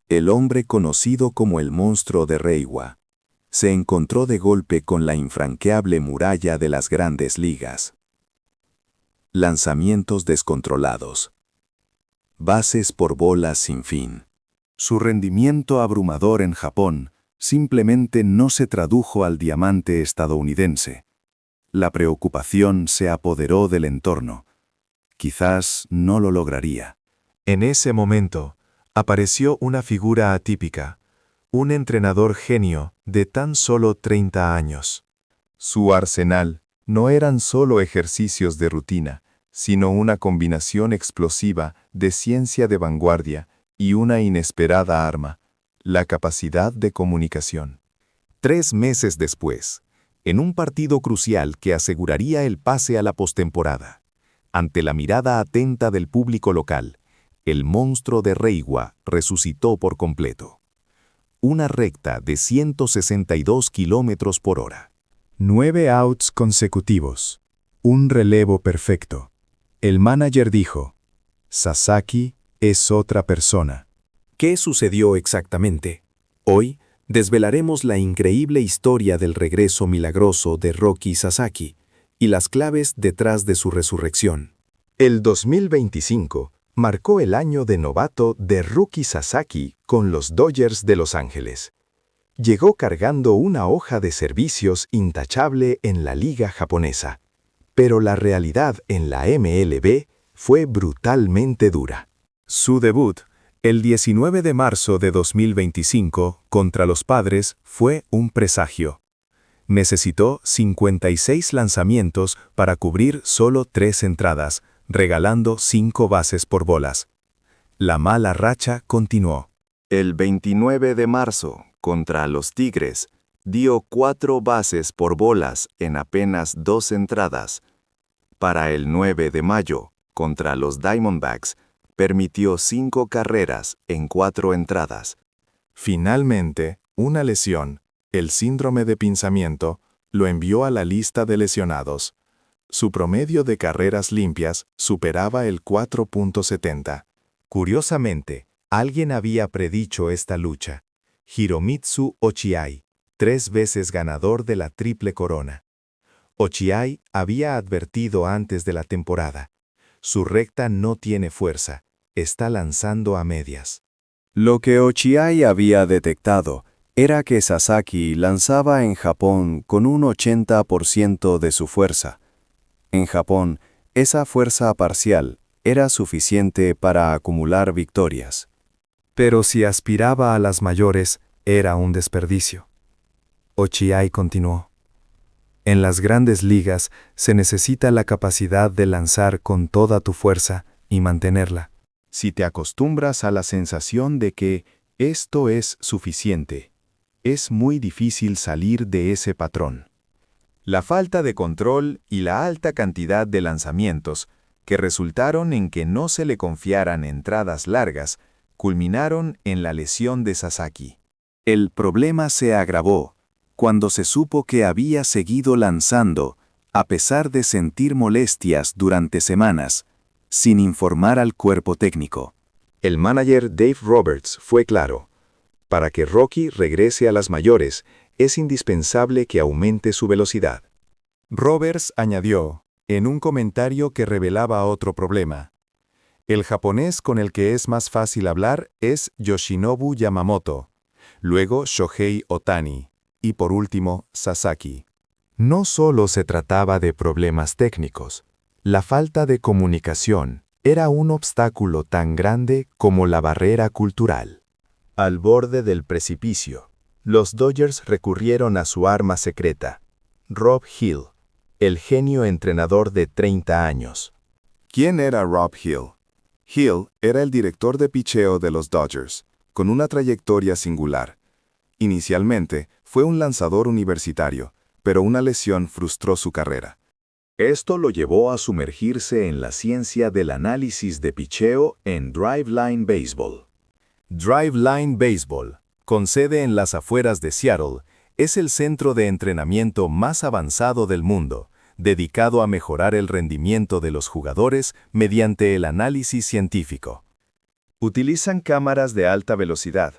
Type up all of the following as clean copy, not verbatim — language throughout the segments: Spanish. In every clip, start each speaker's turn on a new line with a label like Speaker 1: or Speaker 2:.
Speaker 1: El hombre conocido como el monstruo de Reiwa se encontró de golpe con la infranqueable muralla de las grandes ligas. Lanzamientos descontrolados. Bases por bolas sin fin.
Speaker 2: Su rendimiento abrumador en Japón simplemente no se tradujo al diamante estadounidense. La preocupación se apoderó del entorno. Quizás no lo lograría.
Speaker 3: En ese momento, apareció una figura atípica, un entrenador genio de tan solo 30 años.
Speaker 4: Su arsenal no eran solo ejercicios de rutina, sino una combinación explosiva de ciencia de vanguardia y una inesperada arma, la capacidad de comunicación.
Speaker 5: 3 meses después, en un partido crucial que aseguraría el pase a la postemporada, ante la mirada atenta del público local, el monstruo de Reiwa resucitó por completo. Una recta de 162 kilómetros por hora.
Speaker 3: 9 outs consecutivos. Un relevo perfecto. El manager dijo, Sasaki es otra persona.
Speaker 5: ¿Qué sucedió exactamente? Hoy desvelaremos la increíble historia del regreso milagroso de Roki Sasaki y las claves detrás de su resurrección.
Speaker 3: El 2025 marcó el año de novato de Roki Sasaki con los Dodgers de Los Ángeles. Llegó cargando una hoja de servicios intachable en la liga japonesa, pero la realidad en la MLB fue brutalmente dura. Su debut, el 19 de marzo de 2025, contra los Padres, fue un presagio. Necesitó 56 lanzamientos para cubrir solo 3 entradas, regalando 5 bases por bolas. La mala racha continuó.
Speaker 1: El 29 de marzo, contra los Tigres, dio 4 bases por bolas en apenas 2 entradas. Para el 9 de mayo, contra los Diamondbacks, permitió 5 carreras en 4 entradas.
Speaker 3: Finalmente, una lesión, el síndrome de pinzamiento, lo envió a la lista de lesionados. Su promedio de carreras limpias superaba el 4.70. Curiosamente, alguien había predicho esta lucha. Hiromitsu Ochiai, 3 veces ganador de la Triple Corona. Ochiai había advertido antes de la temporada. Su recta no tiene fuerza, está lanzando a medias.
Speaker 2: Lo que Ochiai había detectado era que Sasaki lanzaba en Japón con un 80% de su fuerza. En Japón, esa fuerza parcial era suficiente para acumular victorias.
Speaker 3: Pero si aspiraba a las mayores, era un desperdicio. Ochiai continuó. En las grandes ligas se necesita la capacidad de lanzar con toda tu fuerza y mantenerla.
Speaker 4: Si te acostumbras a la sensación de que esto es suficiente, es muy difícil salir de ese patrón. La falta de control y la alta cantidad de lanzamientos, que resultaron en que no se le confiaran entradas largas, culminaron en la lesión de Sasaki.
Speaker 2: El problema se agravó cuando se supo que había seguido lanzando, a pesar de sentir molestias durante semanas, sin informar al cuerpo técnico.
Speaker 3: El manager Dave Roberts fue claro. Para que Roki regrese a las mayores, es indispensable que aumente su velocidad. Roberts añadió, en un comentario que revelaba otro problema. El japonés con el que es más fácil hablar es Yoshinobu Yamamoto, luego Shohei Ohtani, y por último, Sasaki. No solo se trataba de problemas técnicos. La falta de comunicación era un obstáculo tan grande como la barrera cultural. Al borde del precipicio, los Dodgers recurrieron a su arma secreta, Rob Hill, el genio entrenador de 30 años.
Speaker 4: ¿Quién era Rob Hill? Hill era el director de picheo de los Dodgers, con una trayectoria singular. Inicialmente, fue un lanzador universitario, pero una lesión frustró su carrera.
Speaker 1: Esto lo llevó a sumergirse en la ciencia del análisis de picheo en Driveline Baseball.
Speaker 3: Driveline Baseball, con sede en las afueras de Seattle, es el centro de entrenamiento más avanzado del mundo, dedicado a mejorar el rendimiento de los jugadores mediante el análisis científico. Utilizan cámaras de alta velocidad,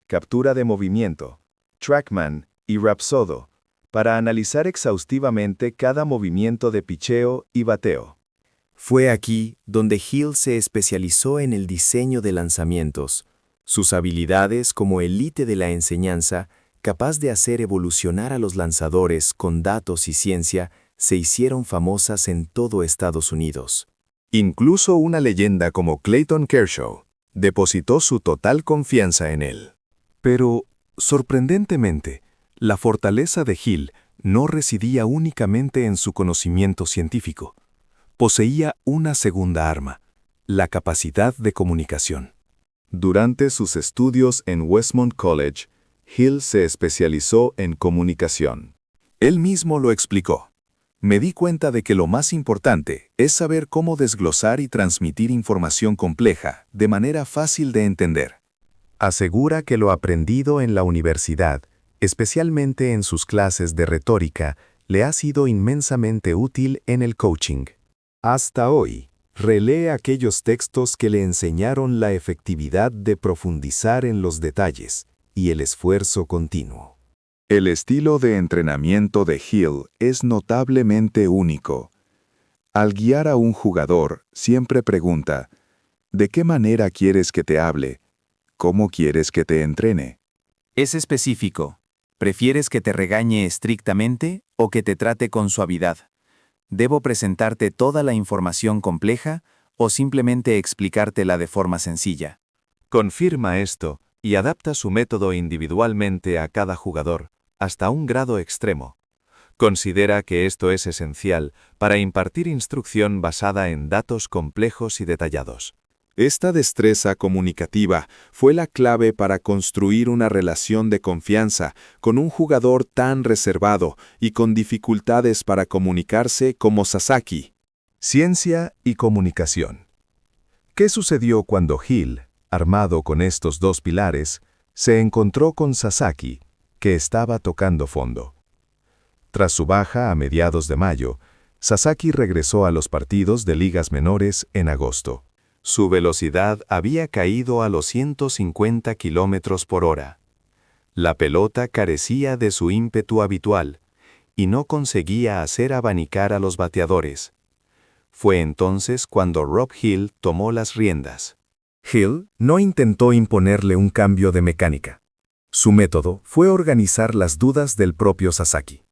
Speaker 3: captura de movimiento, TrackMan y Rapsodo para analizar exhaustivamente cada movimiento de picheo y bateo.
Speaker 2: Fue aquí donde Hill se especializó en el diseño de lanzamientos. Sus habilidades como élite de la enseñanza, capaz de hacer evolucionar a los lanzadores con datos y ciencia, se hicieron famosas en todo Estados Unidos.
Speaker 3: Incluso una leyenda como Clayton Kershaw depositó su total confianza en él.
Speaker 4: Pero, sorprendentemente, la fortaleza de Hill no residía únicamente en su conocimiento científico. Poseía una segunda arma, la capacidad de comunicación.
Speaker 3: Durante sus estudios en Westmont College, Hill se especializó en comunicación. Él mismo lo explicó. Me di cuenta de que lo más importante es saber cómo desglosar y transmitir información compleja de manera fácil de entender. Asegura que lo aprendido en la universidad, especialmente en sus clases de retórica, le ha sido inmensamente útil en el coaching. Hasta hoy, relee aquellos textos que le enseñaron la efectividad de profundizar en los detalles y el esfuerzo continuo. El estilo de entrenamiento de Hill es notablemente único. Al guiar a un jugador, siempre pregunta, ¿de qué manera quieres que te hable? ¿Cómo quieres que te entrene?
Speaker 6: Es específico. ¿Prefieres que te regañe estrictamente o que te trate con suavidad? ¿Debo presentarte toda la información compleja o simplemente explicártela de forma sencilla?
Speaker 3: Confirma esto y adapta su método individualmente a cada jugador, hasta un grado extremo. Considera que esto es esencial para impartir instrucción basada en datos complejos y detallados. Esta destreza comunicativa fue la clave para construir una relación de confianza con un jugador tan reservado y con dificultades para comunicarse como Sasaki. Ciencia y comunicación. ¿Qué sucedió cuando Hill, armado con estos dos pilares, se encontró con Sasaki, que estaba tocando fondo? Tras su baja a mediados de mayo, Sasaki regresó a los partidos de ligas menores en agosto. Su velocidad había caído a los 150 kilómetros por hora. La pelota carecía de su ímpetu habitual y no conseguía hacer abanicar a los bateadores. Fue entonces cuando Rob Hill tomó las riendas. Hill no intentó imponerle un cambio de mecánica. Su método fue organizar las dudas del propio Sasaki.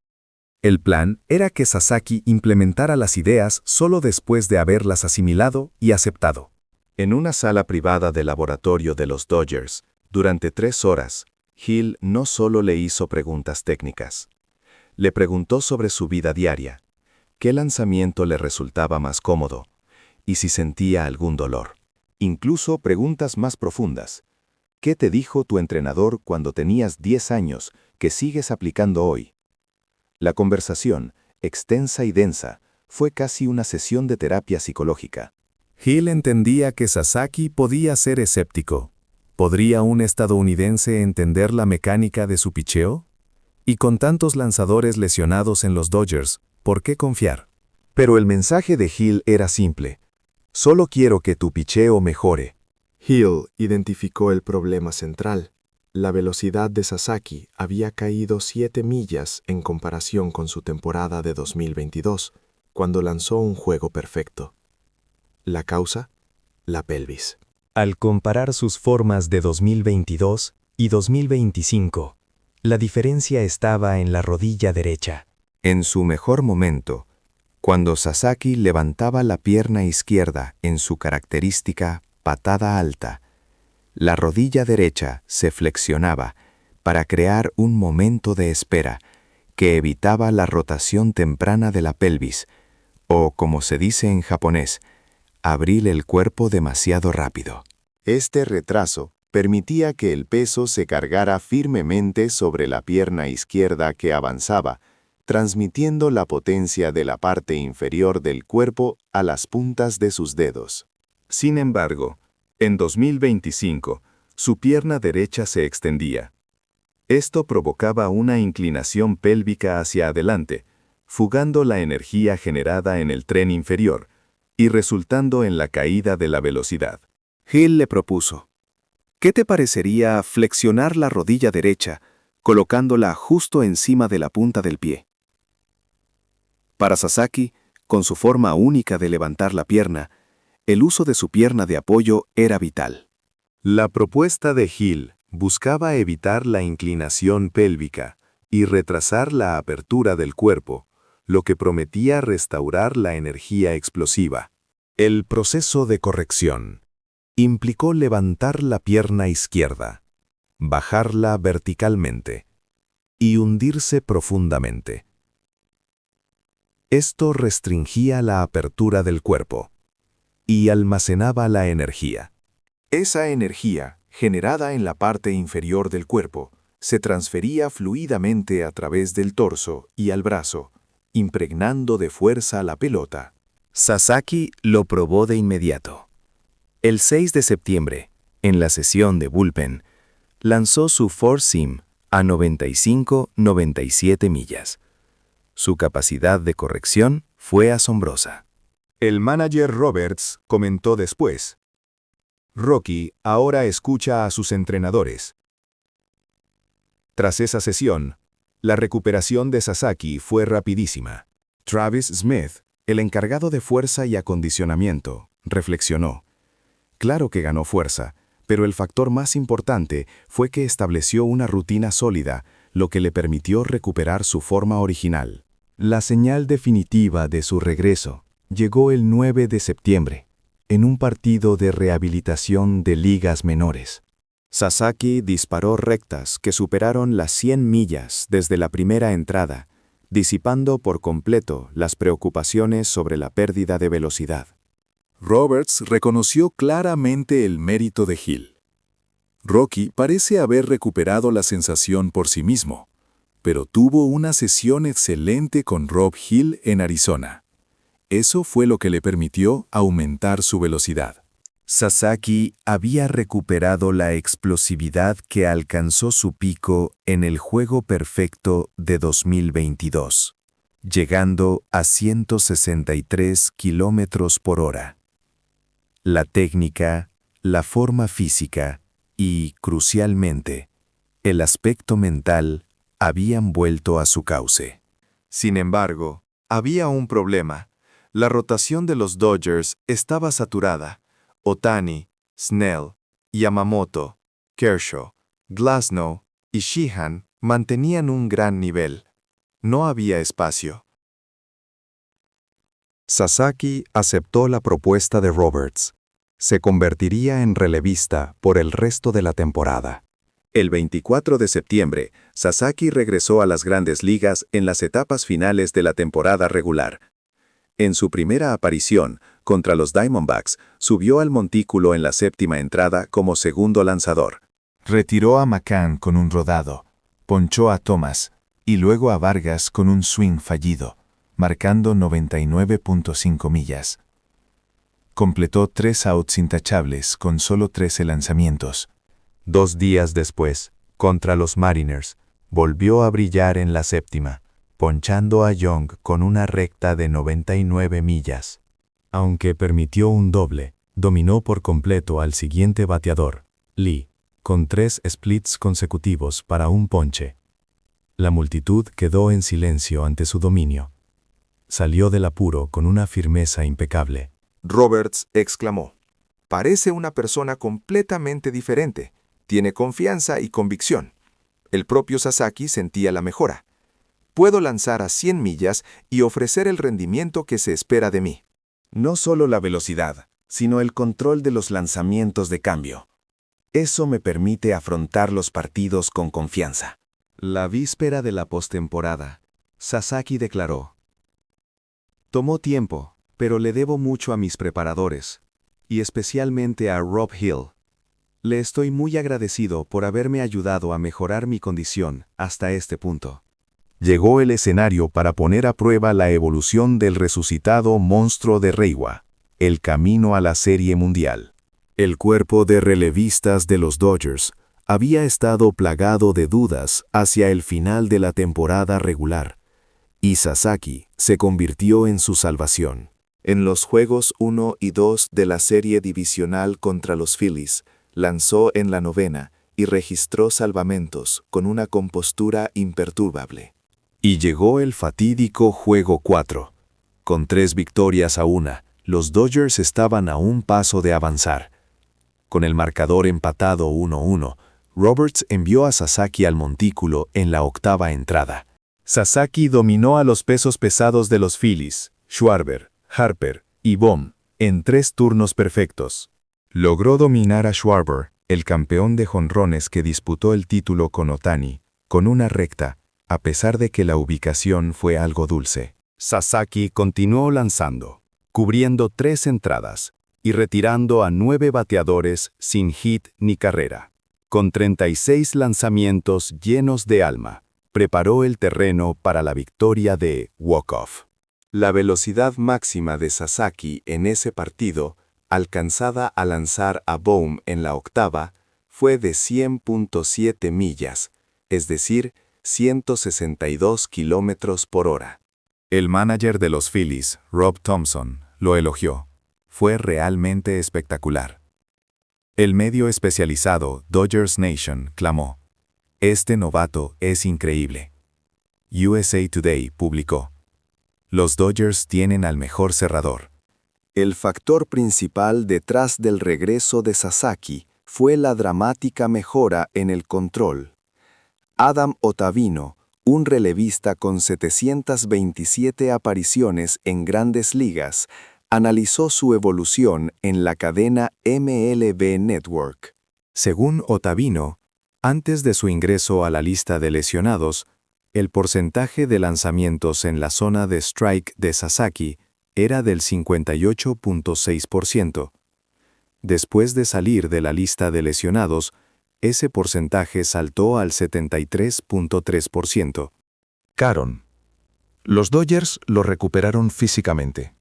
Speaker 3: El plan era que Sasaki implementara las ideas solo después de haberlas asimilado y aceptado. En una sala privada del laboratorio de los Dodgers, durante 3 horas, Hill no solo le hizo preguntas técnicas. Le preguntó sobre su vida diaria, qué lanzamiento le resultaba más cómodo, y si sentía algún dolor. Incluso preguntas más profundas. ¿Qué te dijo tu entrenador cuando tenías 10 años que sigues aplicando hoy? La conversación, extensa y densa, fue casi una sesión de terapia psicológica.
Speaker 4: Hill entendía que Sasaki podía ser escéptico. ¿Podría un estadounidense entender la mecánica de su picheo? Y con tantos lanzadores lesionados en los Dodgers, ¿por qué confiar?
Speaker 3: Pero el mensaje de Hill era simple. Solo quiero que tu picheo mejore.
Speaker 7: Hill identificó el problema central. La velocidad de Sasaki había caído 7 millas en comparación con su temporada de 2022, cuando lanzó un juego perfecto. La causa, la pelvis.
Speaker 8: Al comparar sus formas de 2022 y 2025, la diferencia estaba en la rodilla derecha.
Speaker 3: En su mejor momento, cuando Sasaki levantaba la pierna izquierda en su característica patada alta, la rodilla derecha se flexionaba para crear un momento de espera que evitaba la rotación temprana de la pelvis, o como se dice en japonés, abrir el cuerpo demasiado rápido. Este retraso permitía que el peso se cargara firmemente sobre la pierna izquierda que avanzaba, transmitiendo la potencia de la parte inferior del cuerpo a las puntas de sus dedos. Sin embargo, en 2025, su pierna derecha se extendía. Esto provocaba una inclinación pélvica hacia adelante, fugando la energía generada en el tren inferior y resultando en la caída de la velocidad.
Speaker 2: Hill le propuso: ¿qué te parecería flexionar la rodilla derecha, colocándola justo encima de la punta del pie? Para Sasaki, con su forma única de levantar la pierna, el uso de su pierna de apoyo era vital.
Speaker 3: La propuesta de Hill buscaba evitar la inclinación pélvica y retrasar la apertura del cuerpo, lo que prometía restaurar la energía explosiva. El proceso de corrección implicó levantar la pierna izquierda, bajarla verticalmente y hundirse profundamente. Esto restringía la apertura del cuerpo y almacenaba la energía. Esa energía, generada en la parte inferior del cuerpo, se transfería fluidamente a través del torso y al brazo, impregnando de fuerza la pelota.
Speaker 2: Sasaki lo probó de inmediato. El 6 de septiembre, en la sesión de bullpen, lanzó su four-seam a 95-97 millas. Su capacidad de corrección fue asombrosa.
Speaker 3: El manager Roberts comentó después: Rocky ahora escucha a sus entrenadores. Tras esa sesión, la recuperación de Sasaki fue rapidísima. Travis Smith, el encargado de fuerza y acondicionamiento, reflexionó: claro que ganó fuerza, pero el factor más importante fue que estableció una rutina sólida, lo que le permitió recuperar su forma original. La señal definitiva de su regreso llegó el 9 de septiembre, en un partido de rehabilitación de ligas menores.
Speaker 2: Sasaki disparó rectas que superaron las 100 millas desde la primera entrada, disipando por completo las preocupaciones sobre la pérdida de velocidad.
Speaker 3: Roberts reconoció claramente el mérito de Hill. Rocky parece haber recuperado la sensación por sí mismo, pero tuvo una sesión excelente con Rob Hill en Arizona. Eso fue lo que le permitió aumentar su velocidad. Sasaki había recuperado la explosividad que alcanzó su pico en el Juego Perfecto de 2022, llegando a 163 kilómetros por hora. La técnica, la forma física y, crucialmente, el aspecto mental habían vuelto a su cauce. Sin embargo, había un problema. La rotación de los Dodgers estaba saturada. Ohtani, Snell, Yamamoto, Kershaw, Glasnow y Sheehan mantenían un gran nivel. No había espacio.
Speaker 1: Sasaki aceptó la propuesta de Roberts. Se convertiría en relevista por el resto de la temporada.
Speaker 3: El 24 de septiembre, Sasaki regresó a las Grandes Ligas en las etapas finales de la temporada regular. En su primera aparición, contra los Diamondbacks, subió al montículo en la séptima entrada como segundo lanzador. Retiró a McCann con un rodado, ponchó a Thomas y luego a Vargas con un swing fallido, marcando 99.5 millas. Completó 3 outs intachables con solo 13 lanzamientos. 2 días después, contra los Mariners, volvió a brillar en la séptima, ponchando a Young con una recta de 99 millas. Aunque permitió un doble, dominó por completo al siguiente bateador, Lee, con 3 splits consecutivos para un ponche. La multitud quedó en silencio ante su dominio. Salió del apuro con una firmeza impecable.
Speaker 9: Roberts exclamó: «Parece una persona completamente diferente. Tiene confianza y convicción». El propio Sasaki sentía la mejora. «Puedo lanzar a 100 millas y ofrecer el rendimiento que se espera de mí».
Speaker 3: No solo la velocidad, sino el control de los lanzamientos de cambio. Eso me permite afrontar los partidos con confianza. La víspera de la postemporada, Sasaki declaró: «Tomó tiempo, pero le debo mucho a mis preparadores, y especialmente a Rob Hill. Le estoy muy agradecido por haberme ayudado a mejorar mi condición hasta este punto». Llegó el escenario para poner a prueba la evolución del resucitado monstruo de Reiwa, el camino a la Serie Mundial. El cuerpo de relevistas de los Dodgers había estado plagado de dudas hacia el final de la temporada regular, y Sasaki se convirtió en su salvación.
Speaker 1: En los Juegos 1 y 2 de la serie divisional contra los Phillies, lanzó en la novena y registró salvamentos con una compostura imperturbable.
Speaker 2: Y llegó el fatídico Juego 4. Con 3 victorias a 1, los Dodgers estaban a un paso de avanzar. Con el marcador empatado 1-1, Roberts envió a Sasaki al montículo en la octava entrada.
Speaker 4: Sasaki dominó a los pesos pesados de los Phillies, Schwarber, Harper y Bohm, en 3 turnos perfectos. Logró dominar a Schwarber, el campeón de jonrones que disputó el título con Ohtani, con una recta, a pesar de que la ubicación fue algo dulce. Sasaki continuó lanzando, cubriendo 3 entradas y retirando a 9 bateadores sin hit ni carrera. Con 36 lanzamientos llenos de alma, preparó el terreno para la victoria de walk-off.
Speaker 1: La velocidad máxima de Sasaki en ese partido, alcanzada al lanzar a Bohm en la octava, fue de 100.7 millas, es decir, 162 kilómetros por hora.
Speaker 4: El manager de los Phillies, Rob Thomson, lo elogió. Fue realmente espectacular. El medio especializado Dodgers Nation clamó: "Este novato es increíble". USA Today publicó: "Los Dodgers tienen al mejor cerrador".
Speaker 2: El factor principal detrás del regreso de Sasaki fue la dramática mejora en el control. Adam Ottavino, un relevista con 727 apariciones en Grandes Ligas, analizó su evolución en la cadena MLB Network.
Speaker 4: Según Ottavino, antes de su ingreso a la lista de lesionados, el porcentaje de lanzamientos en la zona de strike de Sasaki era del 58.6%. Después de salir de la lista de lesionados, ese porcentaje saltó al 73.3%.
Speaker 3: Caron. Los Dodgers lo recuperaron físicamente,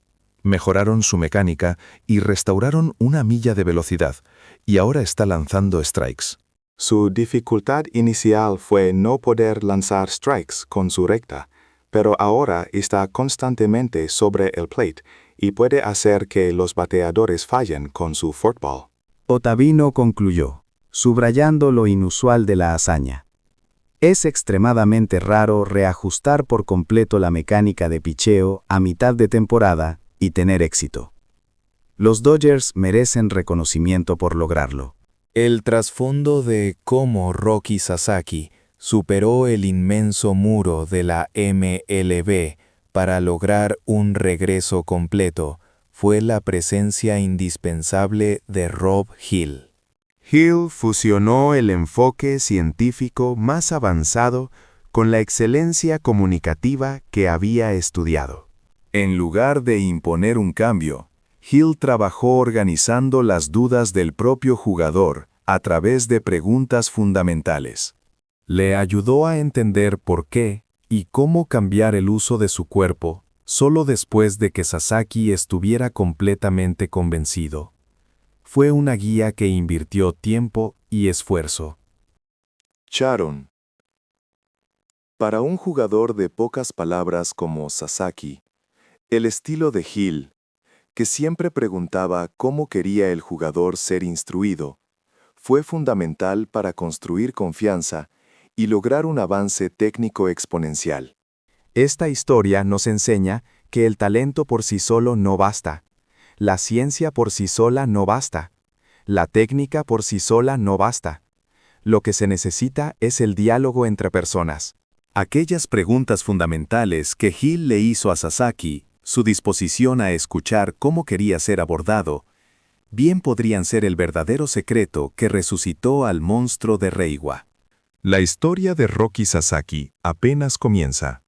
Speaker 3: mejoraron su mecánica y restauraron una milla de velocidad, y ahora está lanzando strikes.
Speaker 10: Su dificultad inicial fue no poder lanzar strikes con su recta, pero ahora está constantemente sobre el plate y puede hacer que los bateadores fallen con su forkball.
Speaker 11: Ottavino concluyó, subrayando lo inusual de la hazaña. Es extremadamente raro reajustar por completo la mecánica de picheo a mitad de temporada y tener éxito. Los Dodgers merecen reconocimiento por lograrlo.
Speaker 6: El trasfondo de cómo Roki Sasaki superó el inmenso muro de la MLB para lograr un regreso completo fue la presencia indispensable de Rob Hill.
Speaker 4: Hill fusionó el enfoque científico más avanzado con la excelencia comunicativa que había estudiado. En lugar de imponer un cambio, Hill trabajó organizando las dudas del propio jugador a través de preguntas fundamentales. Le ayudó a entender por qué y cómo cambiar el uso de su cuerpo solo después de que Sasaki estuviera completamente convencido. Fue una guía que invirtió tiempo y esfuerzo.
Speaker 1: Sharon. Para un jugador de pocas palabras como Sasaki, el estilo de Hill, que siempre preguntaba cómo quería el jugador ser instruido, fue fundamental para construir confianza y lograr un avance técnico exponencial.
Speaker 11: Esta historia nos enseña que el talento por sí solo no basta. La ciencia por sí sola no basta. La técnica por sí sola no basta. Lo que se necesita es el diálogo entre personas.
Speaker 4: Aquellas preguntas fundamentales que Hill le hizo a Sasaki, su disposición a escuchar cómo quería ser abordado, bien podrían ser el verdadero secreto que resucitó al monstruo de Reiwa.
Speaker 3: La historia de Roki Sasaki apenas comienza.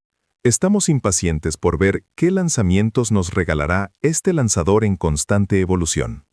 Speaker 3: Estamos impacientes por ver qué lanzamientos nos regalará este lanzador en constante evolución.